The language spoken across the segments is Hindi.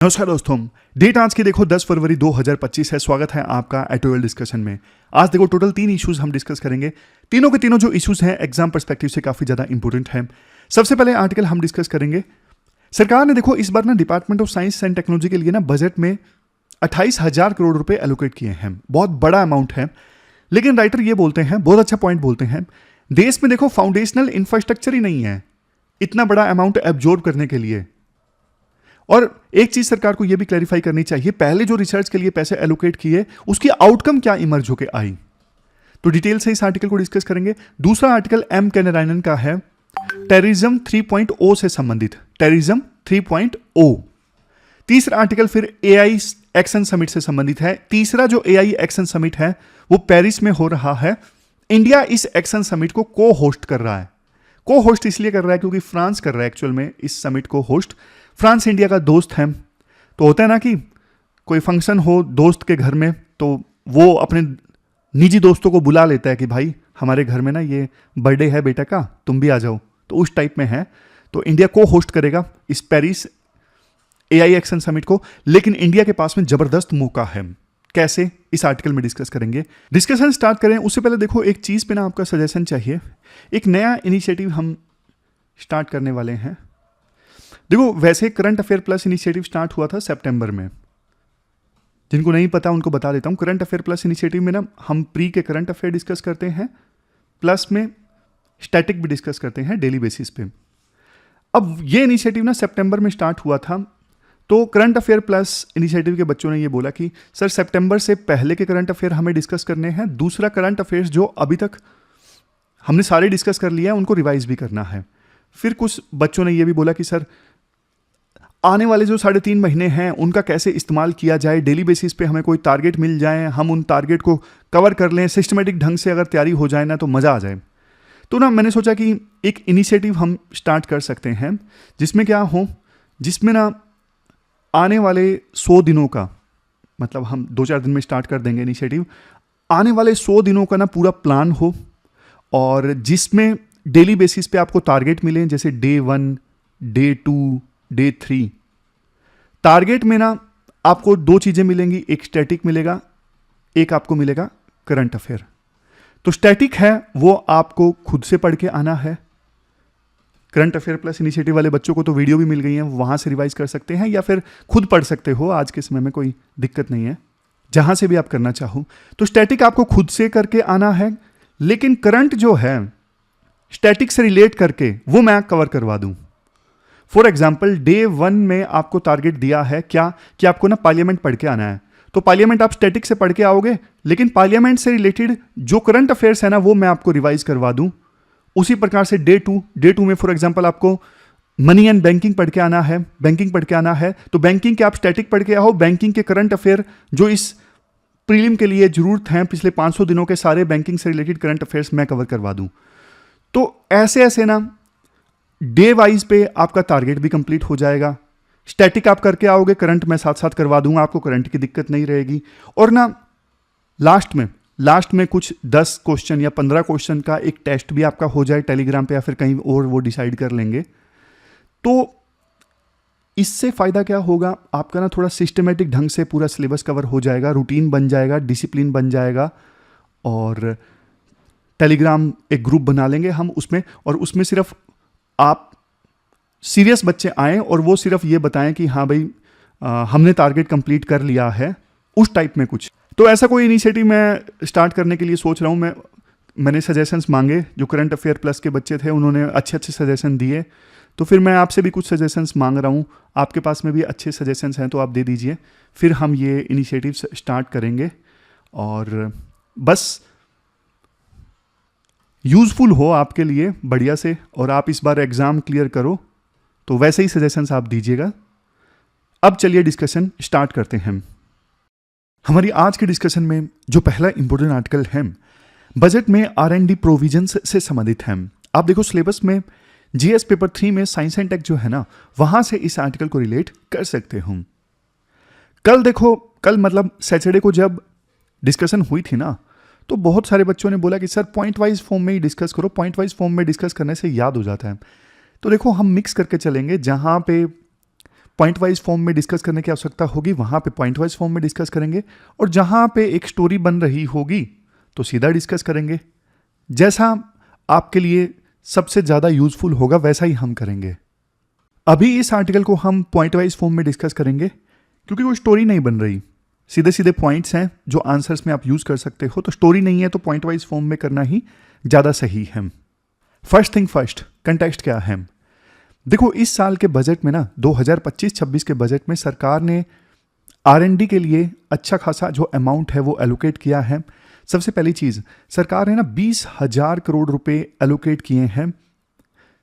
नमस्कार दोस्तों, डेट आज की देखो 10 फरवरी 2025 है। स्वागत है आपका एटोएल डिस्कशन में। आज देखो टोटल 3 इश्यूज हम डिस्कस करेंगे। तीनों के तीनों जो इश्यूज हैं एग्जाम पर्सपेक्टिव से काफी ज्यादा इंपॉर्टेंट है। सबसे पहले आर्टिकल हम डिस्कस करेंगे। सरकार ने देखो इस बार ना department of science and technology के लिए ना बजट में 28,000 करोड़ रुपए एलोकेट किए हैं। बहुत बड़ा अमाउंट है, लेकिन राइटर ये बोलते हैं, बहुत अच्छा पॉइंट बोलते हैं, देश में देखो फाउंडेशनल इंफ्रास्ट्रक्चर ही नहीं है इतना बड़ा अमाउंट एब्जॉर्ब करने के लिए। और एक चीज सरकार को यह भी क्लैरिफाई करनी चाहिए, पहले जो रिसर्च के लिए पैसे एलोकेट किए उसकी आउटकम क्या इमर्ज होके आई। तो डिटेल से इस आर्टिकल को डिस्कस करेंगे। दूसरा आर्टिकल एम कैनारायनन का है, टेररिज्म 3.0 से संबंधित, टेररिज्म 3.0। तीसरा आर्टिकल फिर एआई एक्शन समिट से संबंधित है। तीसरा जो एआई एक्शन समिट है वो पेरिस में हो रहा है। इंडिया इस एक्शन समिट को को होस्ट कर रहा है। को होस्ट इसलिए कर रहा है क्योंकि फ्रांस कर रहा है एक्चुअल में इस समिट को होस्ट। फ्रांस इंडिया का दोस्त है, तो होता है ना कि कोई फंक्शन हो दोस्त के घर में तो वो अपने निजी दोस्तों को बुला लेता है कि भाई हमारे घर में ना ये बर्थडे है बेटा का, तुम भी आ जाओ। तो उस टाइप में है। तो इंडिया को होस्ट करेगा इस पेरिस एआई एक्शन समिट को, लेकिन इंडिया के पास में जबरदस्त मौका है। कैसे, इस आर्टिकल में डिस्कस करेंगे। डिस्कशन स्टार्ट करें उससे पहले देखो एक चीज पे ना आपका सजेशन चाहिए। एक नया इनिशिएटिव हम स्टार्ट करने वाले हैं। देखो वैसे current affair plus initiative start हुआ था सितंबर में। जिनको नहीं पता उनको बता देता हूं। करंट अफेयर प्लस इनिशिएटिव में ना हम प्री के करंट अफेयर डिस्कस करते हैं, प्लस में स्टैटिक भी डिस्कस करते हैं डेली बेसिस पे। अब ये इनिशिएटिव ना सितंबर में स्टार्ट हुआ था। तो करंट अफेयर प्लस इनिशिएटिव के बच्चों ने ये बोला कि सर सितंबर से पहले के करंट अफेयर हमें डिस्कस करने हैं। दूसरा करंट अफेयर्स जो अभी तक हमने सारे डिस्कस कर लिया है उनको रिवाइज भी करना है। फिर कुछ बच्चों ने ये भी बोला कि सर आने वाले जो 3.5 महीने हैं उनका कैसे इस्तेमाल किया जाए, डेली बेसिस पे हमें कोई टारगेट मिल जाए, हम उन टारगेट को कवर कर लें, सिस्टमेटिक ढंग से अगर तैयारी हो जाए ना तो मज़ा आ जाए। तो ना मैंने सोचा कि एक इनिशिएटिव हम स्टार्ट कर सकते हैं जिसमें क्या हो, जिसमें ना आने वाले 100 दिनों का, मतलब हम 2-4 दिन में स्टार्ट कर देंगे इनिशिएटिव, आने वाले 100 दिनों का ना पूरा प्लान हो और जिसमें डेली बेसिस पे आपको टारगेट मिले, जैसे डे 1, डे 2, डे 3। टारगेट में ना आपको 2 चीजें मिलेंगी, एक स्टैटिक मिलेगा, एक आपको मिलेगा करंट अफेयर। तो स्टैटिक है वो आपको खुद से पढ़ के आना है। करंट अफेयर प्लस इनिशिएटिव वाले बच्चों को तो वीडियो भी मिल गई है, वहां से रिवाइज कर सकते हैं या फिर खुद पढ़ सकते हो। आज के समय में कोई दिक्कत नहीं है, जहां से भी आप करना चाहो। तो स्टैटिक आपको खुद से करके आना है, लेकिन करंट जो है स्टैटिक से रिलेट करके वो मैं कवर करवा दूं। फॉर एग्जाम्पल डे 1 में आपको टारगेट दिया है क्या कि आपको ना पार्लियामेंट पढ़ के आना है। तो पार्लियामेंट आप स्टैटिक से पढ़ के आओगे, लेकिन पार्लियामेंट से रिलेटेड जो करंट अफेयर्स है ना वो मैं आपको रिवाइज करवा दूं। उसी प्रकार से डे 2 में फॉर एग्जाम्पल आपको मनी एंड बैंकिंग पढ़ के आना है, बैंकिंग पढ़ के आना है। तो बैंकिंग के आप स्टैटिक पढ़ के आओ, बैंकिंग के करंट अफेयर जो इस प्रीलिम के लिए जरूरत है पिछले 500 दिनों के सारे बैंकिंग से रिलेटेड करंट अफेयर्स मैं कवर करवा दूं। तो ऐसे ऐसे ना डे वाइज पे आपका टारगेट भी कंप्लीट हो जाएगा। स्टैटिक आप करके आओगे, करंट मैं साथ साथ करवा दूंगा, आपको करंट की दिक्कत नहीं रहेगी। और ना लास्ट में कुछ 10 क्वेश्चन या 15 क्वेश्चन का एक टेस्ट भी आपका हो जाए टेलीग्राम पे या फिर कहीं और, वो डिसाइड कर लेंगे। तो इससे फायदा क्या होगा, आपका ना थोड़ा सिस्टमेटिक ढंग से पूरा सिलेबस कवर हो जाएगा, रूटीन बन जाएगा, डिसिप्लिन बन जाएगा। और टेलीग्राम एक ग्रुप बना लेंगे हम उसमें, और उसमें सिर्फ आप सीरियस बच्चे आए और वो सिर्फ ये बताएं कि हाँ भाई हमने टारगेट कंप्लीट कर लिया है, उस टाइप में कुछ। तो ऐसा कोई इनिशिएटिव मैं स्टार्ट करने के लिए सोच रहा हूँ। मैंने सजेशंस मांगे, जो करंट अफेयर प्लस के बच्चे थे उन्होंने अच्छे सजेशन दिए। तो फिर मैं आपसे भी कुछ सजेशंस मांग रहा हूँ, आपके पास में भी अच्छे सजेशंस हैं तो आप दे दीजिए। फिर हम ये इनिशिएटिव स्टार्ट करेंगे और बस यूजफुल हो आपके लिए बढ़िया से, और आप इस बार एग्जाम क्लियर करो। तो वैसे ही सजेशंस आप दीजिएगा। अब चलिए डिस्कशन स्टार्ट करते हैं। हमारी आज के डिस्कशन में जो पहला इंपॉर्टेंट आर्टिकल है बजट में R&D प्रोविजंस से संबंधित है। आप देखो सिलेबस में जीएस पेपर 3 में साइंस एंड टेक जो है ना, वहां से इस आर्टिकल को रिलेट कर सकते हो। कल मतलब सैटरडे को जब डिस्कशन हुई थी ना, तो बहुत सारे बच्चों ने बोला कि सर पॉइंट वाइज फॉर्म में ही डिस्कस करो, पॉइंट वाइज फॉर्म में डिस्कस करने से याद हो जाता है। तो देखो हम मिक्स करके चलेंगे, जहां पे पॉइंट वाइज फॉर्म में डिस्कस करने की आवश्यकता होगी वहाँ पे पॉइंट वाइज फॉर्म में डिस्कस करेंगे, और जहाँ पे एक स्टोरी बन रही होगी तो सीधा डिस्कस करेंगे। जैसा आपके लिए सबसे ज़्यादा यूजफुल होगा वैसा ही हम करेंगे। अभी इस आर्टिकल को हम पॉइंट वाइज फॉर्म में डिस्कस करेंगे क्योंकि कोई स्टोरी नहीं बन रही, सीधे सीधे पॉइंट्स हैं जो आंसर्स में आप यूज कर सकते हो। तो स्टोरी नहीं है तो पॉइंट वाइज फॉर्म में करना ही ज़्यादा सही है। फर्स्ट थिंग फर्स्ट, कंटेक्स्ट क्या है। देखो इस साल के बजट में ना 2025-26 के बजट में सरकार ने R&D के लिए अच्छा खासा जो अमाउंट है वो एलोकेट किया है। सबसे पहली चीज़, सरकार ने ना 20,000 करोड़ रुपए एलोकेट किए हैं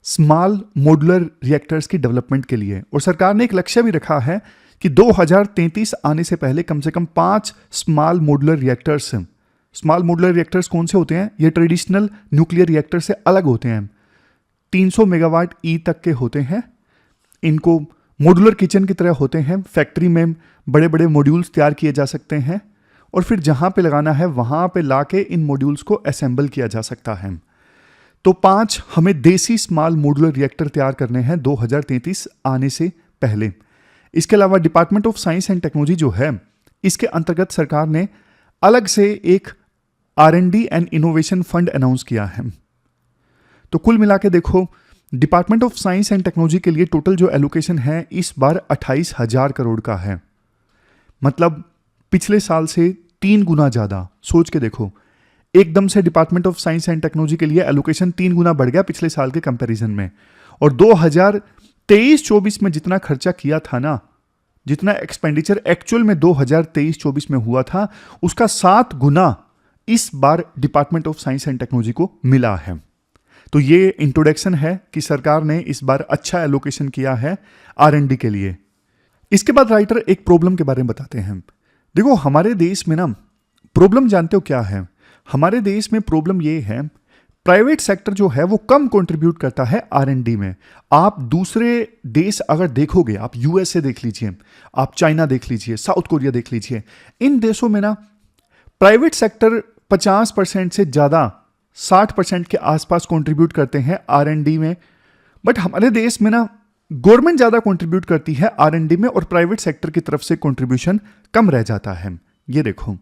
स्मॉल मॉड्यूलर रिएक्टर्स की डेवलपमेंट के लिए, और सरकार ने एक लक्ष्य भी रखा है कि 2033 आने से पहले कम से कम 5 small modular reactors. Small modular reactors कौन से होते हैं? ये ट्रेडिशनल न्यूक्लियर रिएक्टर से अलग होते हैं, 300 मेगावाट ई तक के होते हैं। इनको मॉड्यूलर किचन की तरह होते हैं, फैक्ट्री में बड़े बड़े मॉड्यूल्स तैयार किए जा सकते हैं और फिर जहां पे लगाना है वहां पे लाके इन मॉड्यूल्स को असेंबल किया जा सकता है। तो 5 हमें देसी स्मॉल मॉड्यूलर रिएक्टर तैयार करने हैं 2033 आने से पहले। इसके अलावा department of science and technology जो है, इसके अंतर्गत सरकार ने अलग से एक R&D and innovation fund announce किया है। तो कुल मिला के देखो, department of science and technology के लिए टोटल जो एलोकेशन है इस बार 28,000 करोड़ का है, मतलब पिछले साल से 3 गुना ज्यादा। सोच के देखो, एकदम से department of science and technology के लिए एलोकेशन 3 गुना बढ़ गया पिछले साल के कंपैरिजन में। और 2023-24 में जितना खर्चा किया था ना, जितना एक्सपेंडिचर एक्चुअल में 2023-24 में हुआ था, उसका 7 गुना इस बार department of science and technology को मिला है। तो ये इंट्रोडक्शन है कि सरकार ने इस बार अच्छा एलोकेशन किया है R&D के लिए। इसके बाद राइटर एक प्रॉब्लम के बारे में बताते हैं। देखो हमारे देश में ना प्रॉब्लम जानते हो क्या है? हमारे देश में प्रॉब्लम ये है, प्राइवेट सेक्टर जो है वो कम कंट्रीब्यूट करता है R&D में। आप दूसरे देश अगर देखोगे, आप USA देख लीजिए, आप चाइना देख लीजिए, साउथ कोरिया देख लीजिए, इन देशों में ना प्राइवेट सेक्टर 50% से ज़्यादा 60% के आसपास कंट्रीब्यूट करते हैं R&D में। बट हमारे देश में ना गवर्नमेंट ज़्यादा कंट्रीब्यूट करती है R&D में और प्राइवेट सेक्टर की तरफ से कंट्रीब्यूशन कम रह जाता है। ये देखो,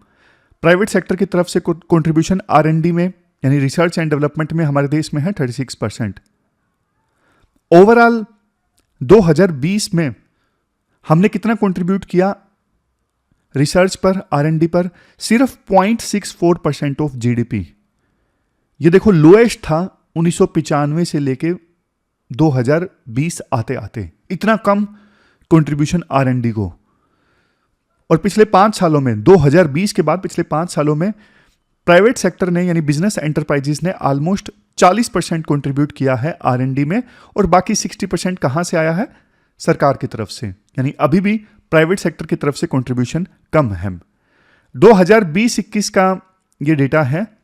प्राइवेट सेक्टर की तरफ से कंट्रीब्यूशन R&D में यानी रिसर्च एंड डेवलपमेंट में हमारे देश में है 36%। ओवरऑल 2020 में हमने कितना कंट्रीब्यूट किया रिसर्च पर, R&D पर? सिर्फ 0.64% ऑफ GDP। ये देखो लोएस्ट था 1995 से लेके 2020 आते आते, इतना कम कंट्रीब्यूशन R&D को। और पिछले 5 सालों में, 2020 के बाद पिछले 5 सालों में प्राइवेट सेक्टर ने यानी बिजनेस एंटरप्राइजेस ने ऑलमोस्ट 40% कंट्रीब्यूट किया है R&D में, और बाकी 60% कहां से आया है? सरकार की तरफ से। यानी अभी भी प्राइवेट सेक्टर की तरफ से कंट्रीब्यूशन कम है। 2020-21 का ये डेटा है।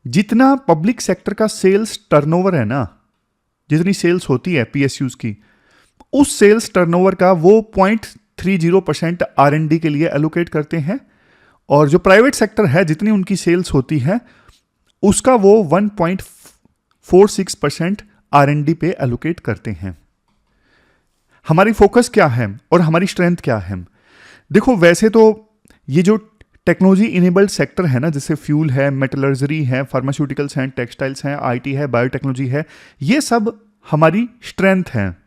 जितना पब्लिक सेक्टर का सेल्स टर्नओवर है ना, जितनी सेल्स होती है PSUs की, उस सेल्स टर्नओवर का वो 0.30% R&D के लिए एलोकेट करते हैं, और जो प्राइवेट सेक्टर है जितनी उनकी सेल्स होती है उसका वो 1.46% R&D पे एलोकेट करते हैं। हमारी फोकस क्या है और हमारी स्ट्रेंथ क्या है? देखो वैसे तो ये जो टेक्नोलॉजी इनेबल्ड सेक्टर है ना, जैसे फ्यूल है, मेटलर्जरी है, फार्मास्यूटिकल्स हैं, टेक्सटाइल्स हैं, IT है, बायोटेक्नोलॉजी है, ये सब हमारी स्ट्रेंथ है।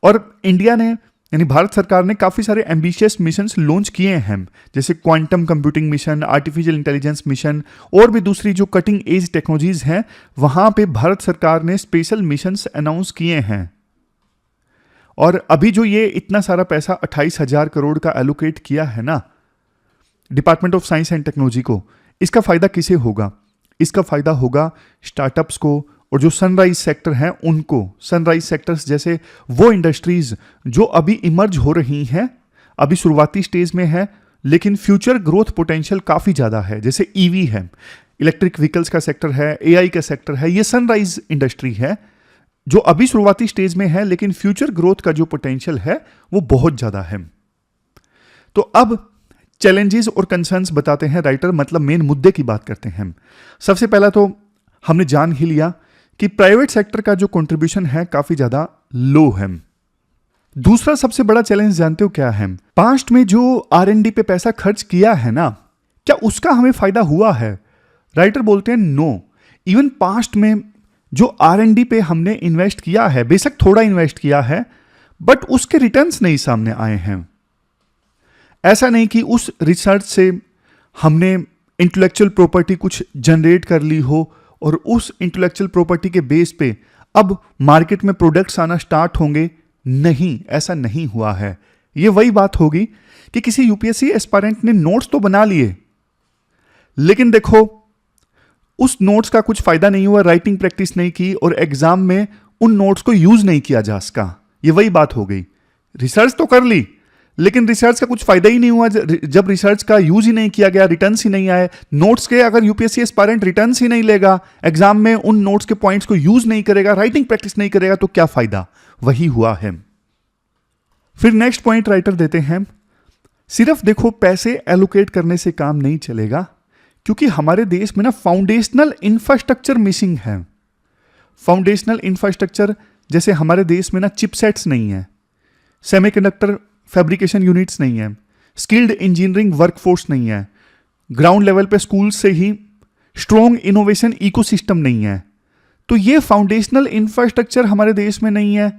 और इंडिया ने यानी भारत सरकार ने काफ़ी सारे एम्बिशियस मिशंस लॉन्च किए हैं, जैसे quantum computing mission, artificial intelligence mission, और भी दूसरी जो कटिंग एज टेक्नोलॉजीज हैं वहाँ पे भारत सरकार ने स्पेशल मिशंस अनाउंस किए हैं। और अभी जो ये इतना सारा पैसा 28,000 करोड़ का एलोकेट किया है ना department of science and technology को, इसका फायदा किसे होगा? इसका फायदा होगा स्टार्टअप्स को, और जो सनराइज सेक्टर हैं उनको। सनराइज सेक्टर्स जैसे वो इंडस्ट्रीज जो अभी इमर्ज हो रही हैं, अभी शुरुआती स्टेज में है, लेकिन फ्यूचर ग्रोथ पोटेंशियल काफ़ी ज़्यादा है। जैसे EV है, इलेक्ट्रिक व्हीकल्स का सेक्टर है, AI का सेक्टर है, ये सनराइज इंडस्ट्री है जो अभी शुरुआती स्टेज में है, लेकिन फ्यूचर ग्रोथ का जो पोटेंशियल है वो बहुत ज़्यादा है। तो अब चैलेंजेस और कंसर्न्स बताते हैं राइटर, मतलब मेन मुद्दे की बात करते हैं। सबसे पहला तो हमने जान ही लिया कि प्राइवेट सेक्टर का जो कंट्रीब्यूशन है काफ़ी ज़्यादा लो है। दूसरा सबसे बड़ा चैलेंज जानते हो क्या है? पास्ट में जो R&D पे पैसा खर्च किया है ना, क्या उसका हमें फायदा हुआ है? राइटर बोलते हैं नो। इवन पास्ट में जो R&D पे हमने इन्वेस्ट किया है, बेशक थोड़ा इन्वेस्ट किया है, बट उसके रिटर्न्स नहीं सामने आए हैं। ऐसा नहीं कि उस रिसर्च से हमने इंटेलेक्चुअल प्रॉपर्टी कुछ जनरेट कर ली हो और उस इंटेलेक्चुअल प्रॉपर्टी के बेस पे अब मार्केट में प्रोडक्ट्स आना स्टार्ट होंगे। नहीं, ऐसा नहीं हुआ है। ये वही बात होगी कि किसी यूपीएससी एस्पायरेंट ने नोट्स तो बना लिए, लेकिन देखो उस नोट्स का कुछ फायदा नहीं हुआ, राइटिंग प्रैक्टिस नहीं की और एग्जाम में उन नोट्स को यूज नहीं किया जा सका। ये वही बात हो गई। रिसर्च तो कर ली, लेकिन रिसर्च का कुछ फायदा ही नहीं हुआ। जब रिसर्च का यूज ही नहीं किया गया, रिटर्न्स ही नहीं आए, नोट्स के अगर यूपीएससी एस्पायरेंट रिटर्न्स ही नहीं लेगा, एग्जाम में उन नोट्स के पॉइंट्स को यूज नहीं करेगा, राइटिंग प्रैक्टिस नहीं करेगा, तो क्या फायदा? वही हुआ है। फिर नेक्स्ट पॉइंट राइटर देते हैं, सिर्फ देखो पैसे एलोकेट करने से काम नहीं चलेगा, क्योंकि हमारे देश में ना फाउंडेशनल इंफ्रास्ट्रक्चर मिसिंग है। फाउंडेशनल इंफ्रास्ट्रक्चर जैसे हमारे देश में ना चिपसेट्स नहीं है, सेमीकंडक्टर फैब्रिकेशन यूनिट्स नहीं है, स्किल्ड इंजीनियरिंग वर्कफोर्स नहीं है, ग्राउंड लेवल पे स्कूल से ही स्ट्रॉन्ग इनोवेशन इकोसिस्टम नहीं है। तो ये फाउंडेशनल इंफ्रास्ट्रक्चर हमारे देश में नहीं है,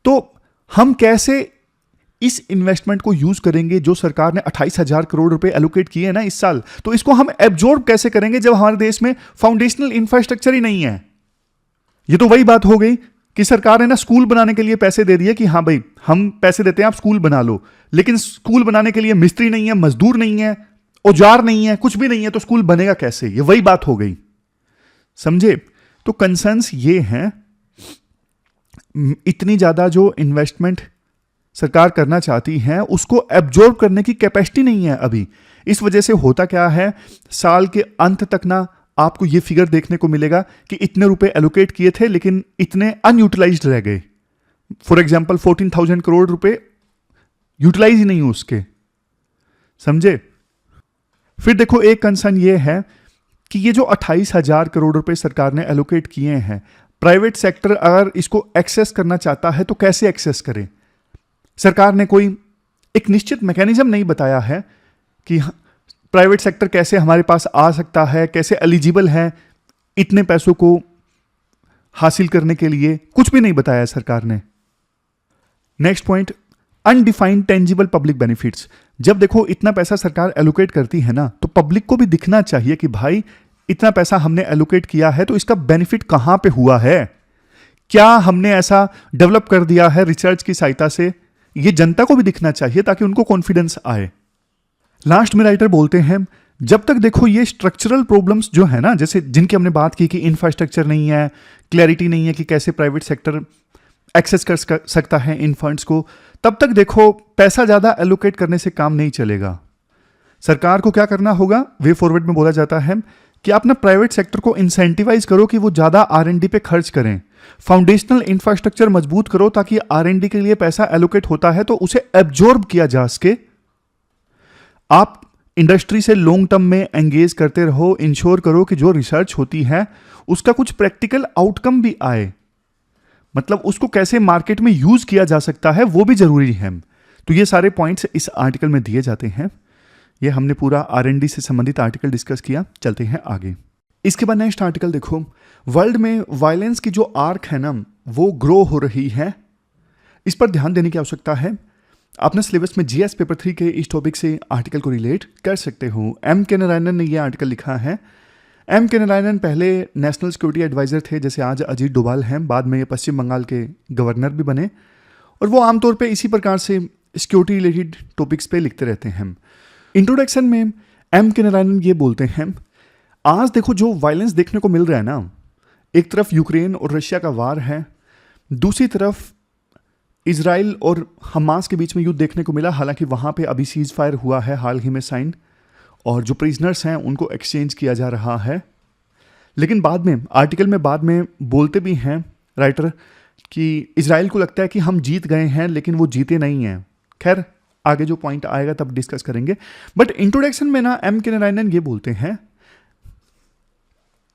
तो हम कैसे इस इन्वेस्टमेंट को यूज करेंगे जो सरकार ने 28,000 करोड़ रुपए एलोकेट किए हैं ना इस साल, तो इसको हम एब्जॉर्ब कैसे करेंगे जब हमारे देश में फाउंडेशनल इंफ्रास्ट्रक्चर ही नहीं है? ये तो वही बात हो गई कि सरकार ने ना स्कूल बनाने के लिए पैसे दे दिए कि हाँ भाई हम पैसे देते हैं, आप स्कूल बना लो, लेकिन स्कूल बनाने के लिए मिस्त्री नहीं है, मजदूर नहीं है, औजार नहीं है, कुछ भी नहीं है, तो स्कूल बनेगा कैसे? ये वही बात हो गई, समझे? तो कंसर्न्स ये हैं, इतनी ज्यादा जो इन्वेस्टमेंट सरकार करना चाहती है उसको एब्जॉर्ब करने की कैपेसिटी नहीं है अभी। इस वजह से होता क्या है, साल के अंत तक ना आपको ये फिगर देखने को मिलेगा कि इतने रुपए एलोकेट किए थे लेकिन इतने अनयूटिलाइज्ड रह गए। फॉर एग्जांपल 14,000 करोड़ रुपए यूटिलाइज ही नहीं हुए उसके, समझे? फिर देखो एक कंसर्न ये है कि ये जो 28,000 करोड़ रुपए सरकार ने एलोकेट किए हैं, प्राइवेट सेक्टर अगर इसको एक्सेस करना चाहता है तो कैसे एक्सेस करे? सरकार ने कोई एक निश्चित मैकेनिज्म नहीं बताया है कि प्राइवेट सेक्टर कैसे हमारे पास आ सकता है, कैसे एलिजिबल है इतने पैसों को हासिल करने के लिए, कुछ भी नहीं बताया सरकार ने। Next point, undefined tangible public benefits. जब देखो इतना पैसा सरकार एलोकेट करती है ना, तो पब्लिक को भी दिखना चाहिए कि भाई इतना पैसा हमने एलोकेट किया है तो इसका बेनिफिट कहां पे हुआ है, क्या हमने ऐसा डेवलप कर दिया है रिसर्च की सहायता से, ये जनता को भी दिखना चाहिए ताकि उनको कॉन्फिडेंस आए। लास्ट में राइटर बोलते हैं, जब तक देखो ये स्ट्रक्चरल प्रॉब्लम्स जो है ना, जैसे जिनकी हमने बात की कि इंफ्रास्ट्रक्चर नहीं है, क्लैरिटी नहीं है कि कैसे प्राइवेट सेक्टर एक्सेस कर सकता है इन फंड्स को, तब तक देखो पैसा ज्यादा एलोकेट करने से काम नहीं चलेगा। सरकार को क्या करना होगा, वे फॉरवर्ड में बोला जाता है कि आप ना प्राइवेट सेक्टर को इंसेंटिवाइज करो कि वो ज्यादा R&D पे खर्च करें, फाउंडेशनल इंफ्रास्ट्रक्चर मजबूत करो ताकि R&D के लिए पैसा एलोकेट होता है तो उसे एब्जॉर्ब किया जा सके। आप इंडस्ट्री से लॉन्ग टर्म में एंगेज करते रहो, इंश्योर करो कि जो रिसर्च होती है उसका कुछ प्रैक्टिकल आउटकम भी आए, मतलब उसको कैसे मार्केट में यूज किया जा सकता है वो भी जरूरी है। तो ये सारे पॉइंट्स इस आर्टिकल में दिए जाते हैं। ये हमने पूरा R&D से संबंधित आर्टिकल डिस्कस किया। चलते हैं आगे। इसके बाद नेक्स्ट आर्टिकल देखो, वर्ल्ड में वायलेंस की जो आर्क है ना वो ग्रो हो रही है, इस पर ध्यान देने की आवश्यकता है। अपने सिलेबस में GS पेपर 3 के इस टॉपिक से आर्टिकल को रिलेट कर सकते हो। M.K. नारायणन ने यह आर्टिकल लिखा है। M.K. नारायणन पहले नेशनल सिक्योरिटी एडवाइजर थे, जैसे आज अजीत डोभाल हैं, बाद में ये पश्चिम बंगाल के गवर्नर भी बने, और वो आमतौर पे इसी प्रकार से सिक्योरिटी रिलेटेड टॉपिक्स पे लिखते रहते हैं। इंट्रोडक्शन में M.K. नारायणन ये बोलते हैं, आज देखो जो वायलेंस देखने को मिल रहा है ना, एक तरफ यूक्रेन और रशिया का वार है, दूसरी तरफ इजराइल और हमास के बीच में युद्ध देखने को मिला। हालांकि वहाँ पे अभी सीज फायर हुआ है हाल ही में साइन, और जो प्रिजनर्स हैं उनको एक्सचेंज किया जा रहा है। लेकिन बाद में आर्टिकल में बाद में बोलते भी हैं राइटर कि इजराइल को लगता है कि हम जीत गए हैं, लेकिन वो जीते नहीं हैं। खैर आगे जो पॉइंट आएगा तब डिस्कस करेंगे। बट इंट्रोडक्शन में ना M.K. नारायणन ये बोलते हैं,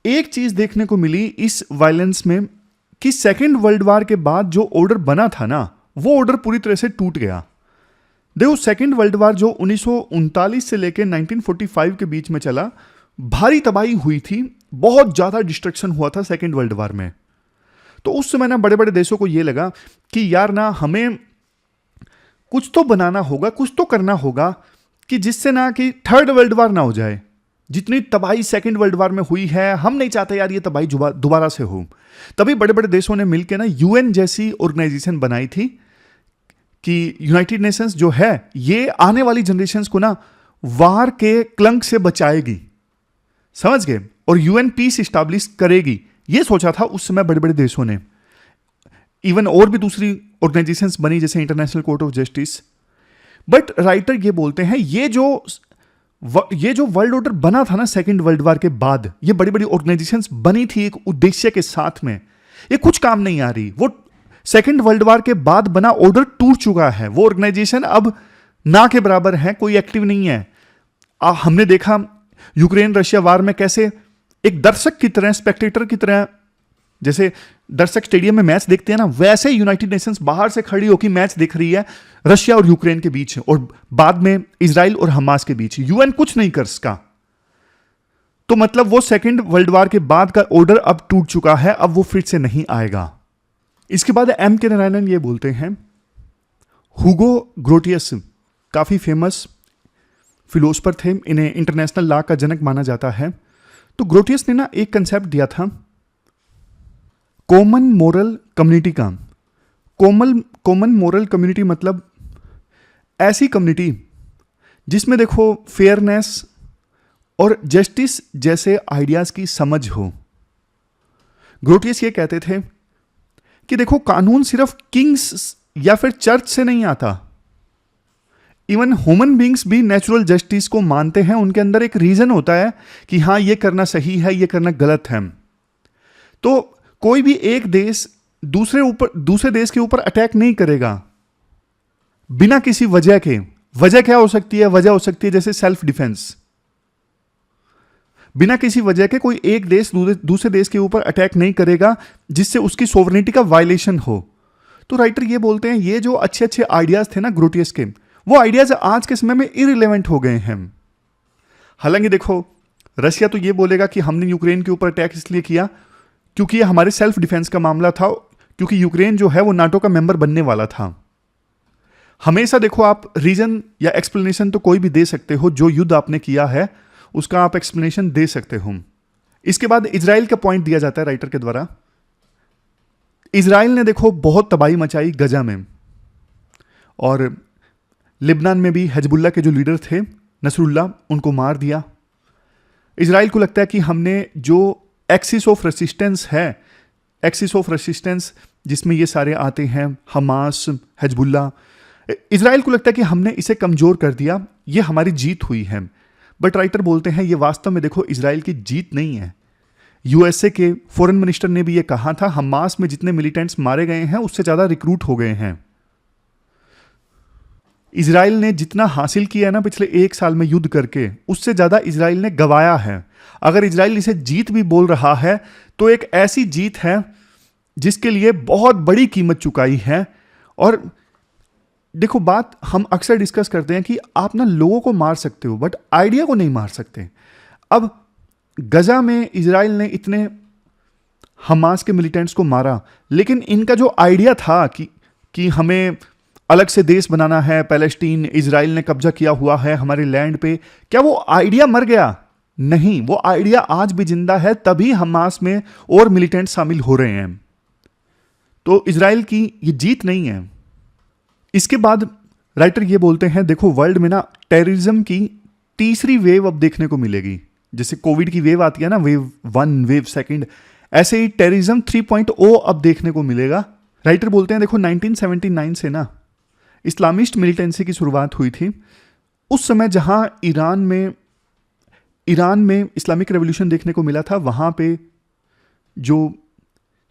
एक चीज देखने को मिली इस वायलेंस में कि सेकेंड वर्ल्ड वार के बाद जो ऑर्डर बना था ना वो ऑर्डर पूरी तरह से टूट गया। देखो सेकेंड वर्ल्ड वार जो 1939 से लेकर 1945 के बीच में चला, भारी तबाही हुई थी, बहुत ज्यादा डिस्ट्रक्शन हुआ था सेकेंड वर्ल्ड वार में। तो उस समय ना बड़े बड़े देशों को यह लगा कि यार ना हमें कुछ तो बनाना होगा, कुछ तो करना होगा कि जिससे ना कि थर्ड वर्ल्ड वार ना हो जाए। जितनी तबाही सेकेंड वर्ल्ड वार में हुई है, हम नहीं चाहते यार ये तबाही दोबारा से हो। तभी बड़े बड़े देशों ने मिलकर ना यूएन जैसी ऑर्गेनाइजेशन बनाई थी कि यूनाइटेड नेशंस जो है ये आने वाली जनरेशंस को ना वार के क्लंक से बचाएगी, समझ गए, और यूएन पीस इस्टेब्लिश करेगी। ये सोचा था उस समय बड़े बड़े देशों ने। इवन और भी दूसरी ऑर्गेनाइजेशंस बनी जैसे international court of justice. But writer ये बोलते हैं ये जो वर्ल्ड ऑर्डर बना था ना सेकेंड वर्ल्ड वार के बाद, ये बड़ी बड़ी ऑर्गेनाइजेशंस बनी थी एक उद्देश्य के साथ में, ये कुछ काम नहीं आ रही। वो सेकेंड वर्ल्ड वार के बाद बना ऑर्डर टूट चुका है। वो ऑर्गेनाइजेशन अब ना के बराबर है, कोई एक्टिव नहीं है। हमने देखा यूक्रेन रशिया वार में कैसे एक दर्शक की तरह, स्पेक्टेटर की तरह, जैसे दर्शक स्टेडियम में मैच देखते हैं ना, वैसे यूनाइटेड नेशंस बाहर से खड़ी होकर मैच देख रही है रशिया और यूक्रेन के बीच और बाद में इजराइल और हमास के बीच। यूएन कुछ नहीं कर सका। तो मतलब वो सेकेंड वर्ल्ड वार के बाद का ऑर्डर अब टूट चुका है, अब वो फिर से नहीं आएगा। इसके बाद एम के नारायणन ये बोलते हैं, हुगो ग्रोटियस काफी फेमस फिलोसफर थे, इन्हें इंटरनेशनल लॉ का जनक माना जाता है। तो ग्रोटियस ने ना एक कंसेप्ट दिया था कॉमन मोरल कम्युनिटी का। कॉमन मोरल कम्युनिटी मतलब ऐसी कम्युनिटी जिसमें देखो फेयरनेस और जस्टिस जैसे आइडियाज की समझ हो। ग्रोटियस ये कहते थे कि देखो कानून सिर्फ किंग्स या फिर चर्च से नहीं आता, इवन ह्यूमन बींग्स भी नेचुरल जस्टिस को मानते हैं। उनके अंदर एक रीजन होता है कि हाँ ये करना सही है, ये करना गलत है। तो कोई भी एक देश दूसरे देश के ऊपर अटैक नहीं करेगा बिना किसी वजह के। वजह क्या हो सकती है? वजह हो सकती है जैसे सेल्फ डिफेंस। बिना किसी वजह के कोई एक देश दूसरे देश के ऊपर अटैक नहीं करेगा जिससे उसकी सोवरेनिटी का वायलेशन हो। तो राइटर ये बोलते हैं ये जो अच्छे अच्छे आइडियाज थे ना ग्रोटियस के, वो आइडियाज आज के समय में इररिलेवेंट हो गए हैं। हालांकि देखो रशिया तो ये बोलेगा कि हमने यूक्रेन के ऊपर अटैक इसलिए किया क्योंकि ये हमारे सेल्फ डिफेंस का मामला था, क्योंकि यूक्रेन जो है वो नाटो का मेंबर बनने वाला था। हमेशा देखो आप रीजन या एक्सप्लेनेशन तो कोई भी दे सकते हो, जो युद्ध आपने किया है उसका आप एक्सप्लेनेशन दे सकते हो। इसके बाद इजराइल का पॉइंट दिया जाता है राइटर के द्वारा। इजराइल ने देखो बहुत तबाही मचाई गजा में, और लिबनान में भी हिजबुल्लाह के जो लीडर थे नसरुल्लाह, उनको मार दिया। इजराइल को लगता है कि हमने जो एक्सिस ऑफ रेसिस्टेंस है, एक्सिस ऑफ रेसिस्टेंस जिसमें ये सारे आते हैं हमास, हिजबुल्लाह, इजराइल को लगता है कि हमने इसे कमजोर कर दिया, ये हमारी जीत हुई है। बट राइटर बोलते हैं ये वास्तव में देखो इजराइल की जीत नहीं है। यूएसए के फॉरेन मिनिस्टर ने भी ये कहा था हमास में जितने मिलिटेंट्स मारे गए हैं उससे ज्यादा रिक्रूट हो गए हैं। इजराइल ने जितना हासिल किया है ना पिछले 1 साल में युद्ध करके, उससे ज्यादा इजराइल ने गंवाया है। अगर इजराइल इसे जीत भी बोल रहा है तो एक ऐसी जीत है जिसके लिए बहुत बड़ी कीमत चुकाई है। और देखो बात हम अक्सर डिस्कस करते हैं कि आप ना लोगों को मार सकते हो बट आइडिया को नहीं मार सकते। अब गजा में इजराइल ने इतने हमास के मिलिटेंट्स को मारा, लेकिन इनका जो आइडिया था कि हमें अलग से देश बनाना है, पैलेस्टीन, इजराइल ने कब्जा किया हुआ है हमारे लैंड पे, क्या वो आइडिया मर गया? नहीं, वो आइडिया आज भी जिंदा है, तभी हमास में और मिलिटेंट शामिल हो रहे हैं। तो इजराइल की ये जीत नहीं है। इसके बाद राइटर ये बोलते हैं देखो वर्ल्ड में ना टेररिज्म की तीसरी वेव अब देखने को मिलेगी। जैसे कोविड की वेव आती है ना, वेव 1, वेव 2, ऐसे ही टेररिज्म 3.0 अब देखने को मिलेगा। राइटर बोलते हैं देखो 1979 से ना इस्लामिस्ट मिलिटेंसी की शुरुआत हुई थी। उस समय जहां ईरान में इस्लामिक रेवोल्यूशन देखने को मिला था, वहां पे जो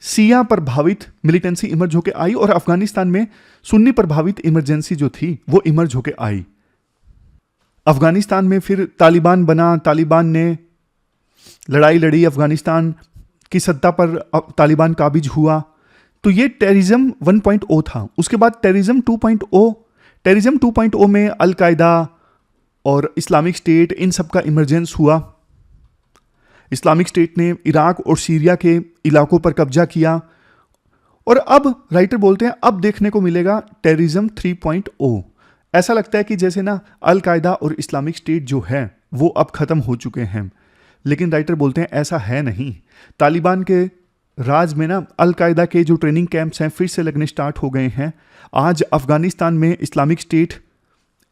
शिया प्रभावित मिलिटेंसी इमर्ज होके आई, और अफगानिस्तान में सुन्नी प्रभावित इमरजेंसी जो थी वो इमर्ज होके आई। अफगानिस्तान में फिर तालिबान बना, तालिबान ने लड़ाई लड़ी, अफगानिस्तान की सत्ता पर तालिबान काबिज हुआ। तो ये टेररिज्म 1.0 था। उसके बाद टेररिज्म 2.0, टेररिज्म 2.0 में अल-कायदा और इस्लामिक स्टेट इन सब का इमरजेंस हुआ। इस्लामिक स्टेट ने इराक और सीरिया के इलाकों पर कब्जा किया। और अब राइटर बोलते हैं अब देखने को मिलेगा टेररिज्म 3.0। ऐसा लगता है कि जैसे ना अल-कायदा और इस्लामिक स्टेट जो है वो अब खत्म हो चुके हैं, लेकिन राइटर बोलते हैं ऐसा है नहीं। तालिबान के राज में ना अल-कायदा के जो ट्रेनिंग कैंप्स हैं फिर से लगने स्टार्ट हो गए हैं। आज अफगानिस्तान में इस्लामिक स्टेट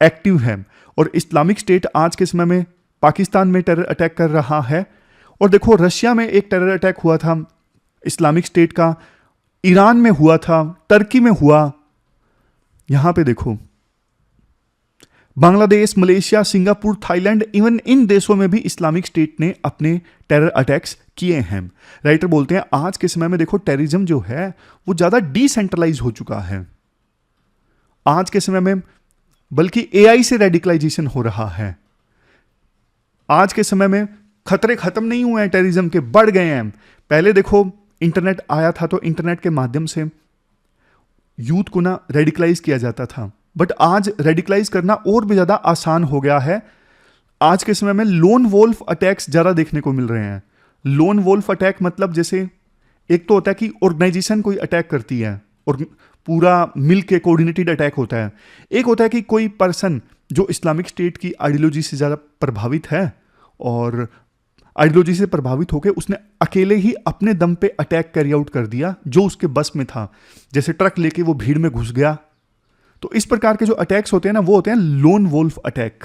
एक्टिव है और इस्लामिक स्टेट आज के समय में पाकिस्तान में टेरर अटैक कर रहा है। और देखो रशिया में एक टेरर अटैक हुआ था इस्लामिक स्टेट का, ईरान में हुआ था, टर्की में हुआ। यहां पे देखो Bangladesh, Malaysia, Singapore, Thailand, even in देशों में भी इस्लामिक स्टेट ने अपने टेरर अटैक्स किए हैं। राइटर बोलते हैं आज के समय में देखो टेररिज्म जो है वो ज्यादा डिसेंट्रलाइज हो चुका है। आज के समय में बल्कि एआई से रेडिकलाइजेशन हो रहा है। आज के समय में खतरे खत्म नहीं हुए हैं, टेररिज्म के बढ़ गए हैं। पहले देखो इंटरनेट आया था तो इंटरनेट के माध्यम से यूथ को ना रेडिकलाइज किया जाता था, बट आज रेडिकलाइज करना और भी ज्यादा आसान हो गया है। आज के समय में लोन वोल्फ अटैक्स ज्यादा देखने को मिल रहे हैं। लोन वोल्फ अटैक मतलब जैसे एक तो होता है कि ऑर्गेनाइजेशन कोई अटैक करती है और पूरा मिल के कोऑर्डिनेटेड अटैक होता है। एक होता है कि कोई पर्सन जो इस्लामिक स्टेट की आइडियोलॉजी से ज़्यादा प्रभावित है और आइडियोलॉजी से प्रभावित होकर उसने अकेले ही अपने दम पे अटैक कैरी आउट कर दिया जो उसके बस में था। जैसे ट्रक लेके वो भीड़ में घुस गया। तो इस प्रकार के जो अटैक्स होते हैं ना वो होते हैं लोन वोल्फ अटैक।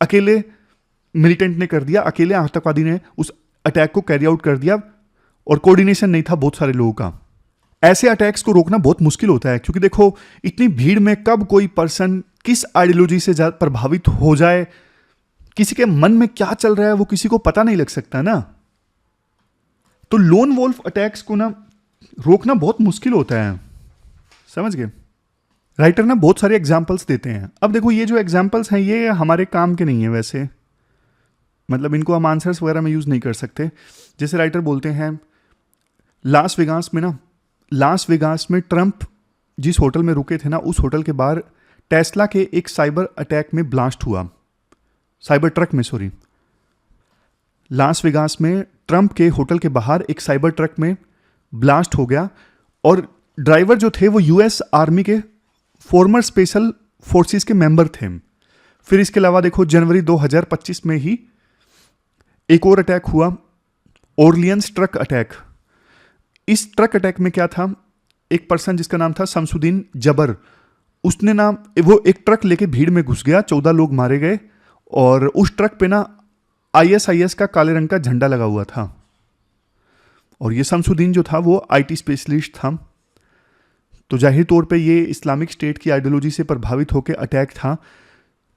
अकेले मिलिटेंट ने कर दिया, अकेले आतंकवादी ने उस अटैक को कैरी आउट कर दिया और कोऑर्डिनेशन नहीं था बहुत सारे लोगों का। ऐसे अटैक्स को रोकना बहुत मुश्किल होता है क्योंकि देखो इतनी भीड़ में कब कोई पर्सन किस आइडियोलॉजी से ज्यादा प्रभावित हो जाए, किसी के मन में क्या चल रहा है वो किसी को पता नहीं लग सकता ना। तो लोन वोल्फ अटैक्स को ना रोकना बहुत मुश्किल होता है, समझ गए। राइटर ना बहुत सारे एग्जाम्पल्स देते हैं। अब देखो ये जो एग्जाम्पल्स हैं ये हमारे काम के नहीं है वैसे, मतलब इनको हम आंसर्स वगैरह में यूज नहीं कर सकते। जैसे राइटर बोलते हैं लास वेगास में ट्रंप जिस होटल में रुके थे ना उस होटल के बाहर टेस्ला के एक साइबर अटैक में ब्लास्ट हुआ, साइबर ट्रक में सॉरी। लास वेगास में ट्रंप के होटल के बाहर एक साइबर ट्रक में ब्लास्ट हो गया और ड्राइवर जो थे वो यूएस आर्मी के फॉर्मर स्पेशल फोर्सेस के मेंबर थे। फिर इसके अलावा देखो जनवरी 2025 में ही एक और अटैक हुआ, ओरलियंस ट्रक अटैक। इस ट्रक अटैक में क्या था, एक पर्सन जिसका नाम था शमसुद्दीन जबर, उसने ना वो एक ट्रक लेके भीड़ में घुस गया, 14 लोग मारे गए और उस ट्रक पे ना ISIS का काले रंग का झंडा लगा हुआ था। और ये शमसुद्दीन जो था वो IT स्पेशलिस्ट था। तो जाहिर तौर पे ये इस्लामिक स्टेट की आइडियोलॉजी से प्रभावित होकर अटैक था।